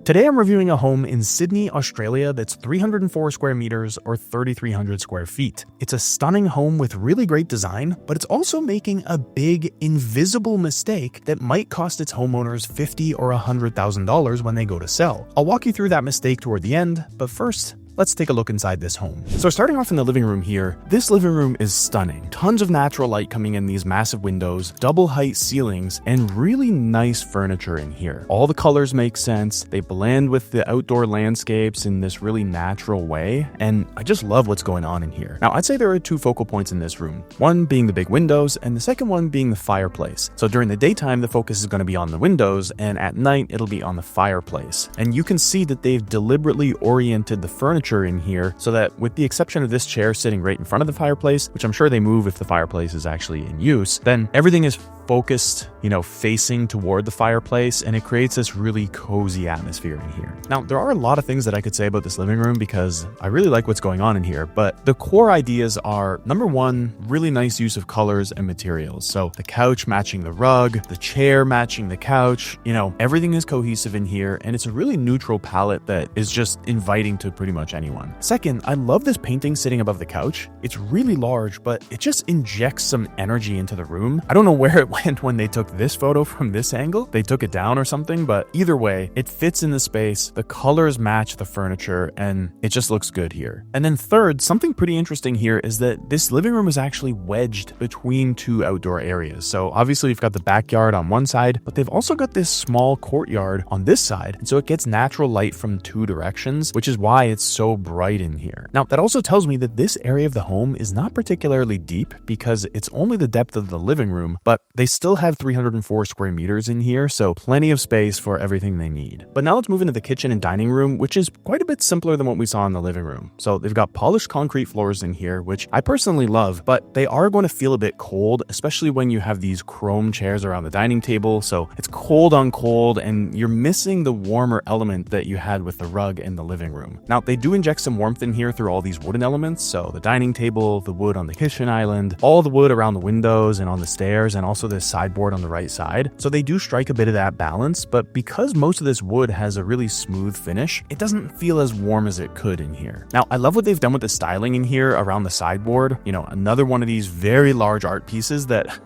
Today I'm reviewing a home in Sydney, Australia that's 304 square meters or 3,300 square feet. It's a stunning home with really great design, but it's also making a big, invisible mistake that might cost its homeowners $50,000 or $100,000 when they go to sell. I'll walk you through that mistake toward the end, but first, let's take a look inside this home. So starting off in the living room here, this living room is stunning. Tons of natural light coming in these massive windows, double height ceilings, and really nice furniture in here. All the colors make sense. They blend with the outdoor landscapes in this really natural way, and I just love what's going on in here. Now, I'd say there are two focal points in this room. One being the big windows, and the second one being the fireplace. So during the daytime, the focus is going to be on the windows, and at night, it'll be on the fireplace. And you can see that they've deliberately oriented the furniture in here so that, with the exception of this chair sitting right in front of the fireplace, which I'm sure they move if the fireplace is actually in use, then everything is focused, facing toward the fireplace, and it creates this really cozy atmosphere in here. Now, there are a lot of things that I could say about this living room because I really like what's going on in here, but the core ideas are, number one, really nice use of colors and materials. So the couch matching the rug, the chair matching the couch, everything is cohesive in here, and it's a really neutral palette that is just inviting to pretty much anyone. Second, I love this painting sitting above the couch. It's really large, but it just injects some energy into the room. I don't know where it went when they took this photo from this angle. They took it down or something, but either way, it fits in the space, the colors match the furniture, and it just looks good here. And then third, something pretty interesting here is that this living room is actually wedged between two outdoor areas. So obviously you've got the backyard on one side, but they've also got this small courtyard on this side, and so it gets natural light from two directions, which is why it's so bright in here. Now, that also tells me that this area of the home is not particularly deep because it's only the depth of the living room, but they still have 304 square meters in here, so plenty of space for everything they need. But now let's move into the kitchen and dining room, which is quite a bit simpler than what we saw in the living room. So they've got polished concrete floors in here, which I personally love, but they are going to feel a bit cold, especially when you have these chrome chairs around the dining table. So it's cold on cold, and you're missing the warmer element that you had with the rug in the living room. Now, they do inject some warmth in here through all these wooden elements. So the dining table, the wood on the kitchen island, all the wood around the windows and on the stairs, and also this sideboard on the right side. So they do strike a bit of that balance, but because most of this wood has a really smooth finish, it doesn't feel as warm as it could in here. Now, I love what they've done with the styling in here around the sideboard. Another one of these very large art pieces that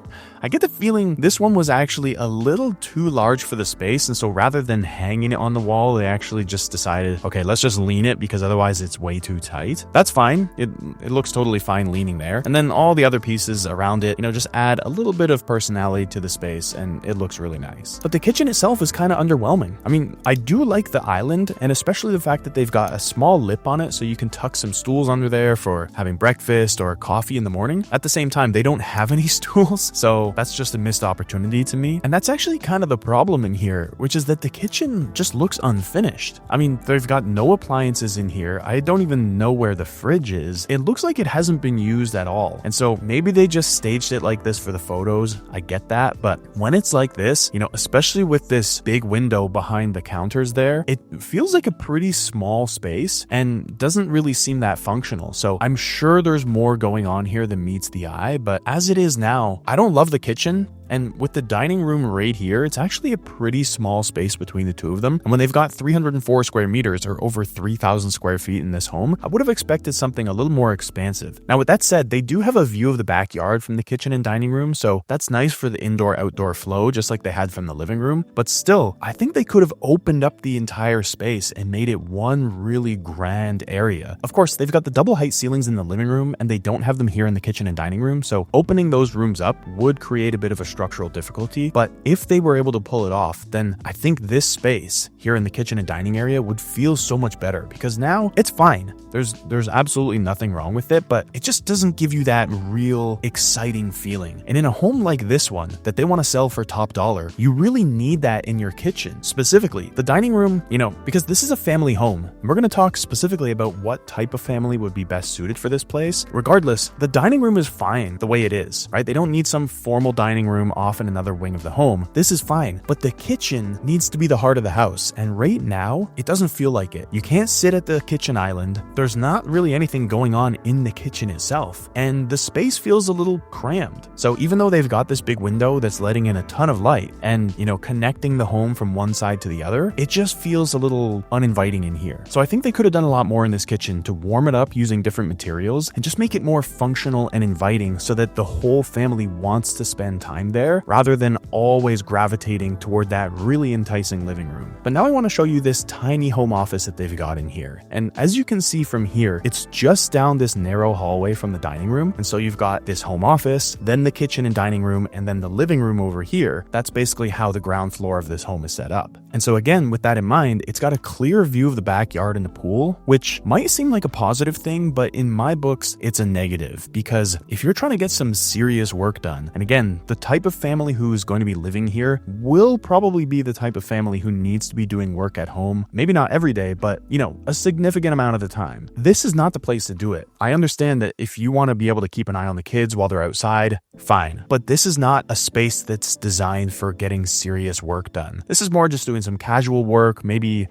I get the feeling this one was actually a little too large for the space, and so rather than hanging it on the wall, they actually just decided, okay, let's just lean it because otherwise it's way too tight. That's fine. It looks totally fine leaning there. And then all the other pieces around it, just add a little bit of personality to the space, and it looks really nice. But the kitchen itself is kind of underwhelming. I mean, I do like the island, and especially the fact that they've got a small lip on it so you can tuck some stools under there for having breakfast or coffee in the morning. At the same time, they don't have any stools, so that's just a missed opportunity to me. And that's actually kind of the problem in here, which is that the kitchen just looks unfinished. I mean, they've got no appliances in here. I don't even know where the fridge is. It looks like it hasn't been used at all. And so maybe they just staged it like this for the photos. I get that. But when it's like this, especially with this big window behind the counters there, it feels like a pretty small space and doesn't really seem that functional. So I'm sure there's more going on here than meets the eye, but as it is now, I don't love the kitchen. And with the dining room right here, it's actually a pretty small space between the two of them. And when they've got 304 square meters or over 3,000 square feet in this home, I would have expected something a little more expansive. Now, with that said, they do have a view of the backyard from the kitchen and dining room, so that's nice for the indoor-outdoor flow, just like they had from the living room. But still, I think they could have opened up the entire space and made it one really grand area. Of course, they've got the double height ceilings in the living room, and they don't have them here in the kitchen and dining room, so opening those rooms up would create a bit of a structural difficulty, but if they were able to pull it off, then I think this space here in the kitchen and dining area would feel so much better, because now it's fine. There's absolutely nothing wrong with it, but it just doesn't give you that real exciting feeling. And in a home like this one that they want to sell for top dollar, you really need that in your kitchen. Specifically, the dining room, because this is a family home, and we're going to talk specifically about what type of family would be best suited for this place. Regardless, the dining room is fine the way it is, right? They don't need some formal dining room room off in another wing of the home, this is fine. But the kitchen needs to be the heart of the house, and right now, it doesn't feel like it. You can't sit at the kitchen island. There's not really anything going on in the kitchen itself, and the space feels a little crammed. So even though they've got this big window that's letting in a ton of light and, connecting the home from one side to the other, it just feels a little uninviting in here. So I think they could have done a lot more in this kitchen to warm it up using different materials and just make it more functional and inviting so that the whole family wants to spend time there rather than always gravitating toward that really enticing living room. But now I want to show you this tiny home office that they've got in here. And as you can see from here, it's just down this narrow hallway from the dining room. And so you've got this home office, then the kitchen and dining room, and then the living room over here. That's basically how the ground floor of this home is set up. And so again, with that in mind, it's got a clear view of the backyard and the pool, which might seem like a positive thing, but in my books, it's a negative, because if you're trying to get some serious work done, and again, the type of family who is going to be living here will probably be the type of family who needs to be doing work at home, maybe not every day, but a significant amount of the time. This is not the place to do it. I understand that if you want to be able to keep an eye on the kids while they're outside, fine. But this is not a space that's designed for getting serious work done. This is more just doing some casual work, maybe,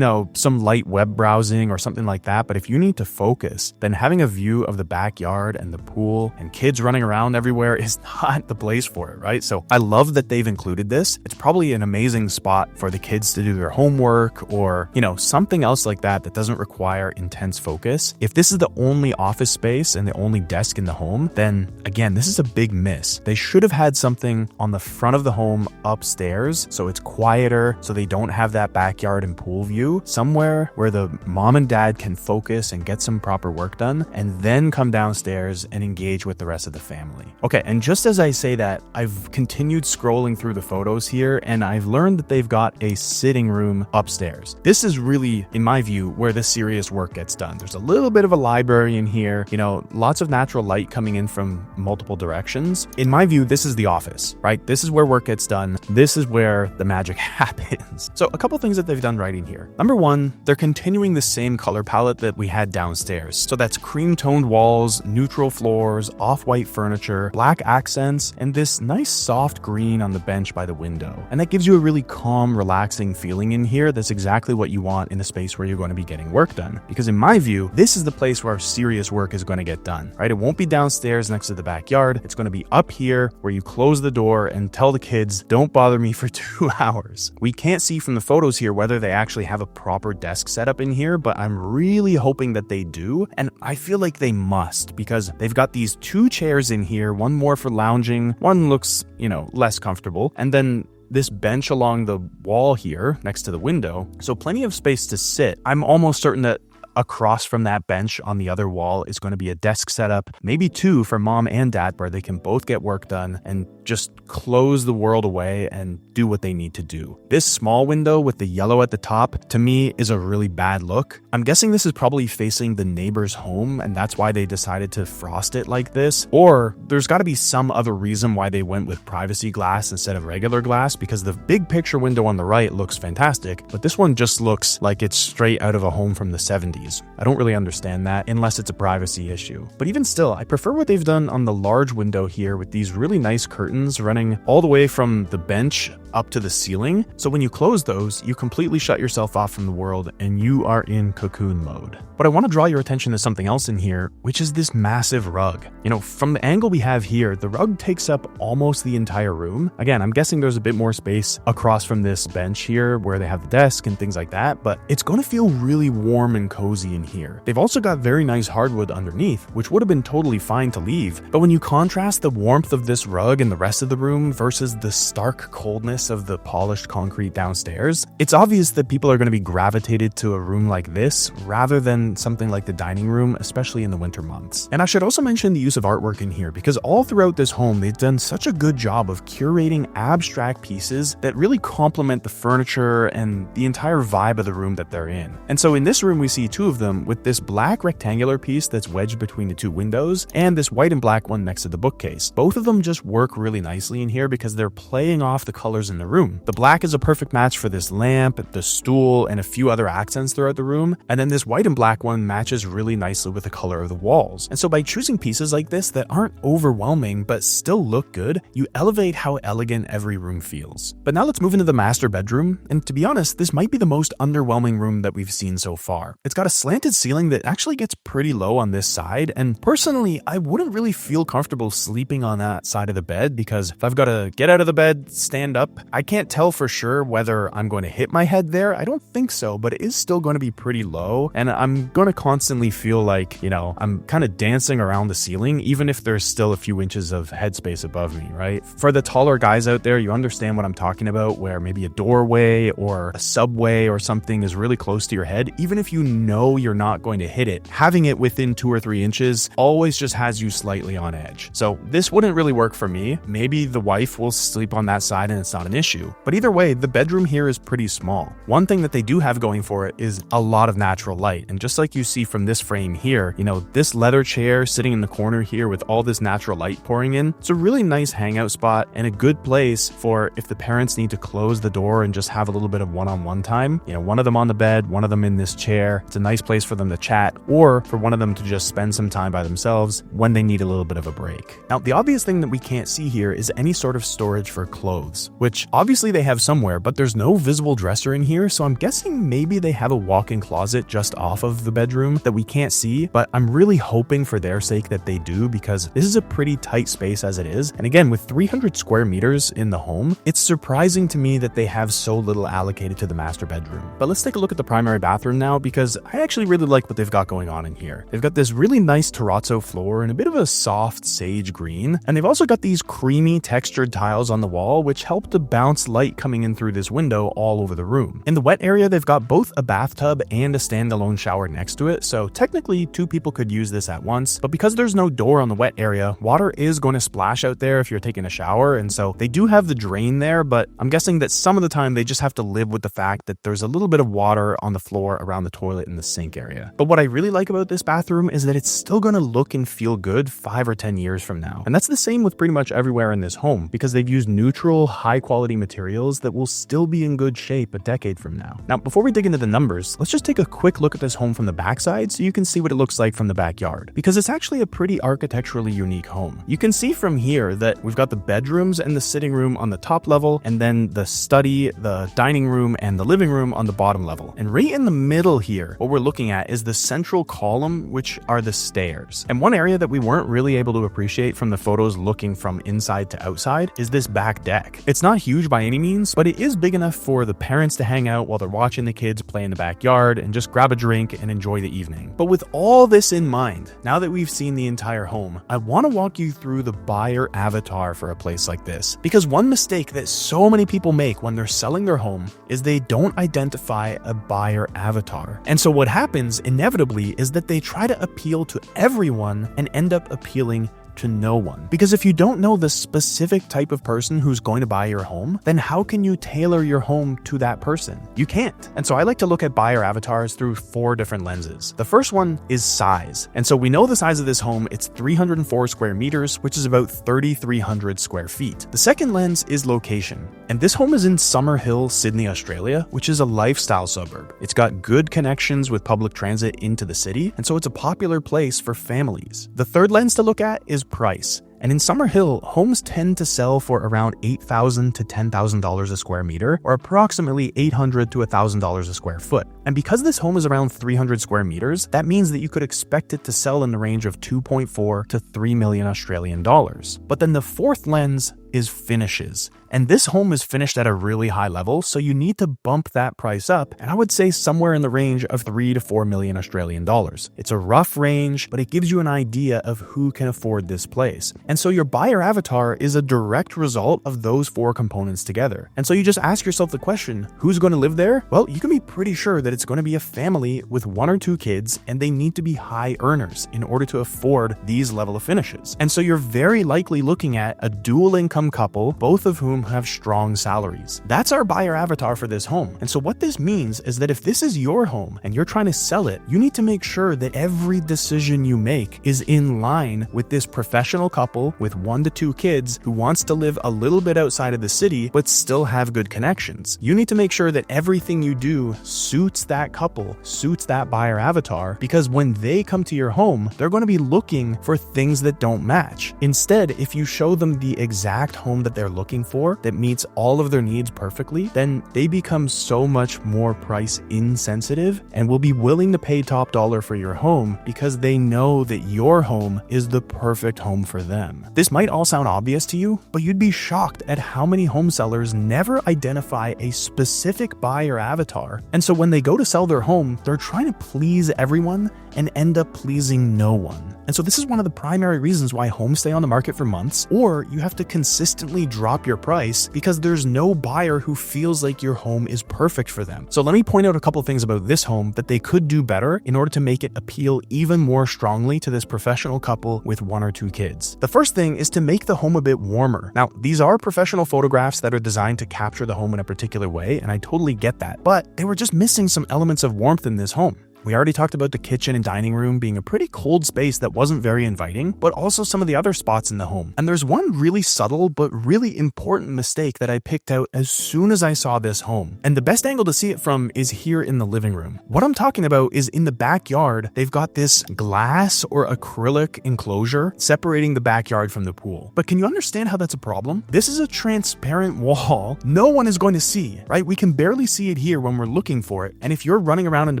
some light web browsing or something like that. But if you need to focus, then having a view of the backyard and the pool and kids running around everywhere is not the place for it, right? So I love that they've included this. It's probably an amazing spot for the kids to do their homework or, something else like that doesn't require intense focus. If this is the only office space and the only desk in the home, then again, this is a big miss. They should have had something on the front of the home upstairs so it's quieter, so they don't have that backyard and pool view, somewhere where the mom and dad can focus and get some proper work done, and then come downstairs and engage with the rest of the family. Okay, and just as I say that, I've continued scrolling through the photos here, and I've learned that they've got a sitting room upstairs. This is really, in my view, where the serious work gets done. There's a little bit of a library in here, lots of natural light coming in from multiple directions. In my view, this is the office, right? This is where work gets done. This is where the magic happens. So a couple things that they've done right in here. Number one, they're continuing the same color palette that we had downstairs. So that's cream-toned walls, neutral floors, off-white furniture, black accents, and this nice soft green on the bench by the window. And that gives you a really calm, relaxing feeling in here. That's exactly what you want in a space where you're going to be getting work done. Because in my view, this is the place where serious work is going to get done, right? It won't be downstairs next to the backyard. It's going to be up here where you close the door and tell the kids, don't bother me for 2 hours. We can't see from the photos here whether they actually have a proper desk setup in here, but I'm really hoping that they do. And I feel like they must, because they've got these 2 chairs in here, one more for lounging, one looks, less comfortable. And then this bench along the wall here next to the window. So plenty of space to sit. I'm almost certain that across from that bench on the other wall is going to be a desk setup, maybe 2 for mom and dad, where they can both get work done and just close the world away and do what they need to do. This small window with the yellow at the top, to me, is a really bad look. I'm guessing this is probably facing the neighbor's home, and that's why they decided to frost it like this. Or there's got to be some other reason why they went with privacy glass instead of regular glass, because the big picture window on the right looks fantastic, but this one just looks like it's straight out of a home from the 70s. I don't really understand that unless it's a privacy issue. But even still, I prefer what they've done on the large window here with these really nice curtains running all the way from the bench up to the ceiling. So when you close those, you completely shut yourself off from the world and you are in cocoon mode. But I want to draw your attention to something else in here, which is this massive rug. From the angle we have here, the rug takes up almost the entire room. Again, I'm guessing there's a bit more space across from this bench here where they have the desk and things like that, but it's going to feel really warm and cozy in here. They've also got very nice hardwood underneath, which would have been totally fine to leave. But when you contrast the warmth of this rug and the rest of the room versus the stark coldness of the polished concrete downstairs, it's obvious that people are going to be gravitated to a room like this rather than something like the dining room, especially in the winter months. And I should also mention the use of artwork in here, because all throughout this home, they've done such a good job of curating abstract pieces that really complement the furniture and the entire vibe of the room that they're in. And so in this room, we see 2 of them, with this black rectangular piece that's wedged between the 2 windows and this white and black one next to the bookcase. Both of them just work really nicely in here because they're playing off the colors colors in the room. The black is a perfect match for this lamp, the stool, and a few other accents throughout the room, and then this white and black one matches really nicely with the color of the walls. And so by choosing pieces like this that aren't overwhelming but still look good, you elevate how elegant every room feels. But now let's move into the master bedroom, and to be honest, this might be the most underwhelming room that we've seen so far. It's got a slanted ceiling that actually gets pretty low on this side, and personally, I wouldn't really feel comfortable sleeping on that side of the bed because if I've got to get out of the bed, stand up, I can't tell for sure whether I'm going to hit my head there. I don't think so, but it is still going to be pretty low, and I'm going to constantly feel like, I'm kind of dancing around the ceiling, even if there's still a few inches of headspace above me, right? For the taller guys out there, you understand what I'm talking about, where maybe a doorway or a subway or something is really close to your head. Even if you know you're not going to hit it, having it within 2 or 3 inches always just has you slightly on edge. So this wouldn't really work for me. Maybe the wife will sleep on that side and it's not an issue. But either way, the bedroom here is pretty small. One thing that they do have going for it is a lot of natural light. And just like you see from this frame here, this leather chair sitting in the corner here with all this natural light pouring in, it's a really nice hangout spot and a good place for if the parents need to close the door and just have a little bit of one-on-one time. One of them on the bed, one of them in this chair. It's a nice place for them to chat, or for one of them to just spend some time by themselves when they need a little bit of a break. Now, the obvious thing that we can't see here is any sort of storage for clothes, which obviously they have somewhere, but there's no visible dresser in here, so I'm guessing maybe they have a walk-in closet just off of the bedroom that we can't see, but I'm really hoping for their sake that they do, because this is a pretty tight space as it is. And again, with 300 square meters in the home, it's surprising to me that they have so little allocated to the master bedroom. But let's take a look at the primary bathroom now, because I actually really like what they've got going on in here. They've got this really nice terrazzo floor and a bit of a soft sage green, and they've also got these creamy textured tiles on the wall, which help to bounce light coming in through this window all over the room. In the wet area, they've got both a bathtub and a standalone shower next to it, so technically 2 people could use this at once, but because there's no door on the wet area, water is going to splash out there if you're taking a shower, and so they do have the drain there, but I'm guessing that some of the time they just have to live with the fact that there's a little bit of water on the floor around the toilet and the sink area. But what I really like about this bathroom is that it's still going to look and feel good 5 or 10 years from now. And that's the same with pretty much everywhere in this home, because they've used neutral, high quality materials that will still be in good shape a decade from now. Now, before we dig into the numbers, let's just take a quick look at this home from the backside so you can see what it looks like from the backyard, because it's actually a pretty architecturally unique home. You can see from here that we've got the bedrooms and the sitting room on the top level, and then the study, the dining room, and the living room on the bottom level. And right in the middle here, what we're looking at is the central column, which are the stairs. And one area that we weren't really able to appreciate from the photos looking from inside to outside is this back deck. It's not huge by any means, but it is big enough for the parents to hang out while they're watching the kids play in the backyard and just grab a drink and enjoy the evening. But with all this in mind, now that we've seen the entire home, I want to walk you through the buyer avatar for a place like this. Because one mistake that so many people make when they're selling their home is they don't identify a buyer avatar. And so what happens inevitably is that they try to appeal to everyone and end up appealing to no one. Because if you don't know the specific type of person who's going to buy your home, then how can you tailor your home to that person? You can't. And so I like to look at buyer avatars through 4 different lenses. The first one is size. And so we know the size of this home, it's 304 square meters, which is about 3,300 square feet. The second lens is location. And this home is in Summerhill, Sydney, Australia, which is a lifestyle suburb. It's got good connections with public transit into the city, and so it's a popular place for families. The third lens to look at is price. And in Summerhill, homes tend to sell for around $8,000 to $10,000 a square meter, or approximately $800 to $1,000 a square foot. And because this home is around 300 square meters, that means that you could expect it to sell in the range of 2.4 to 3 million Australian dollars. But then the fourth lens is finishes. And this home is finished at a really high level, so you need to bump that price up, and I would say somewhere in the range of 3 to 4 million Australian dollars. It's a rough range, but it gives you an idea of who can afford this place. And so your buyer avatar is a direct result of those 4 components together. And so you just ask yourself the question, who's going to live there? Well, you can be pretty sure that it's going to be a family with 1 or 2 kids, and they need to be high earners in order to afford these level of finishes. And so you're very likely looking at a dual income income couple, both of whom have strong salaries. That's our buyer avatar for this home. And so what this means is that if this is your home and you're trying to sell it, you need to make sure that every decision you make is in line with this professional couple with 1 to 2 kids who wants to live a little bit outside of the city but still have good connections. You need to make sure that everything you do suits that couple, suits that buyer avatar, because when they come to your home, they're going to be looking for things that don't match. Instead, if you show them the exact home that they're looking for that meets all of their needs perfectly, then they become so much more price insensitive and will be willing to pay top dollar for your home because they know that your home is the perfect home for them. This might all sound obvious to you, but you'd be shocked at how many home sellers never identify a specific buyer avatar. And so when they go to sell their home, they're trying to please everyone and end up pleasing no one. And so this is one of the primary reasons why homes stay on the market for months, or you have to consistently drop your price because there's no buyer who feels like your home is perfect for them. So let me point out a couple things about this home that they could do better in order to make it appeal even more strongly to this professional couple with 1 or 2 kids. The first thing is to make the home a bit warmer. Now, these are professional photographs that are designed to capture the home in a particular way, and I totally get that, but they were just missing some elements of warmth in this home. We already talked about the kitchen and dining room being a pretty cold space that wasn't very inviting, but also some of the other spots in the home. And there's one really subtle but really important mistake that I picked out as soon as I saw this home. And the best angle to see it from is here in the living room. What I'm talking about is in the backyard, they've got this glass or acrylic enclosure separating the backyard from the pool. But can you understand how that's a problem? This is a transparent wall no one is going to see, right? We can barely see it here when we're looking for it. And if you're running around in the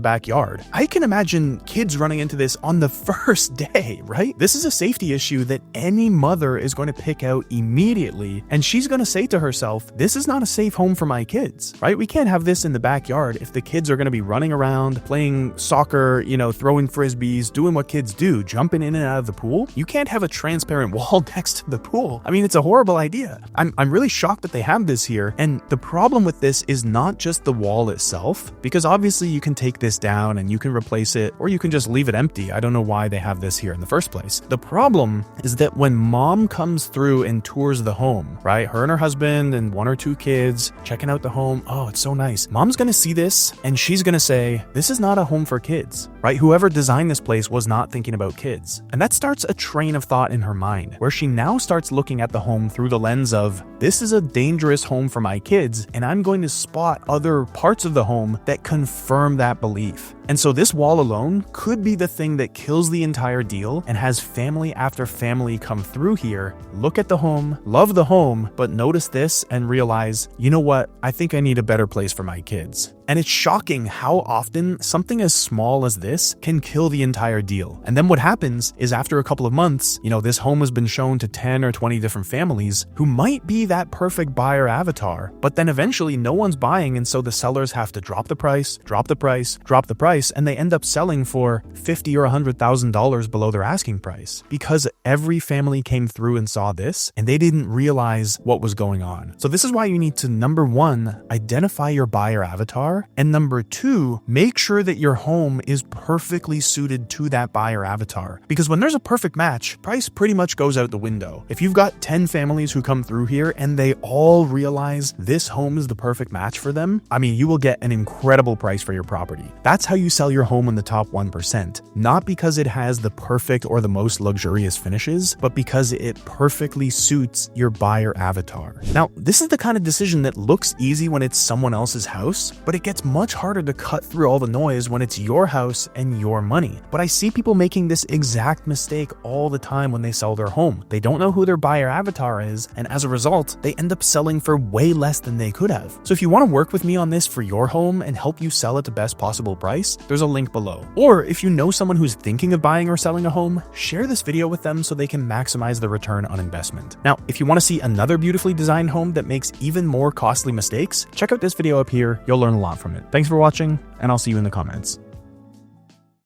backyard, I can imagine kids running into this on the first day, right? This is a safety issue that any mother is going to pick out immediately, and she's going to say to herself, this is not a safe home for my kids, right? We can't have this in the backyard if the kids are going to be running around, playing soccer, throwing frisbees, doing what kids do, jumping in and out of the pool. You can't have a transparent wall next to the pool. I mean, it's a horrible idea. I'm really shocked that they have this here, and the problem with this is not just the wall itself, because obviously you can take this down and you can replace it, or you can just leave it empty. I don't know why they have this here in the first place. The problem is that when mom comes through and tours the home, right? Her and her husband and 1 or 2 kids checking out the home. Oh, it's so nice. Mom's going to see this and she's going to say, this is not a home for kids, right? Whoever designed this place was not thinking about kids. And that starts a train of thought in her mind where she now starts looking at the home through the lens of, this is a dangerous home for my kids, and I'm going to spot other parts of the home that confirm that belief. And so this wall alone could be the thing that kills the entire deal and has family after family come through here, look at the home, love the home, but notice this and realize, you know what, I think I need a better place for my kids. And it's shocking how often something as small as this can kill the entire deal. And then what happens is after a couple of months, this home has been shown to 10 or 20 different families who might be that perfect buyer avatar, but then eventually no one's buying, and so the sellers have to drop the price, and they end up selling for $50,000 or $100,000 below their asking price because every family came through and saw this and they didn't realize what was going on. So this is why you need to, number 1, identify your buyer avatar, and number 2, make sure that your home is perfectly suited to that buyer avatar. Because when there's a perfect match, price pretty much goes out the window. If you've got 10 families who come through here and they all realize this home is the perfect match for them, I mean, you will get an incredible price for your property. That's how you sell your home in the top 1%, not because it has the perfect or the most luxurious finishes, but because it perfectly suits your buyer avatar. Now, this is the kind of decision that looks easy when it's someone else's house, but it gets much harder to cut through all the noise when it's your house and your money. But I see people making this exact mistake all the time when they sell their home. They don't know who their buyer avatar is, and as a result, they end up selling for way less than they could have. So if you want to work with me on this for your home and help you sell at the best possible price, there's a link below. Or if you know someone who's thinking of buying or selling a home, share this video with them so they can maximize the return on investment. Now, if you want to see another beautifully designed home that makes even more costly mistakes, check out this video up here. You'll learn a lot from it. Thanks for watching, and I'll see you in the comments.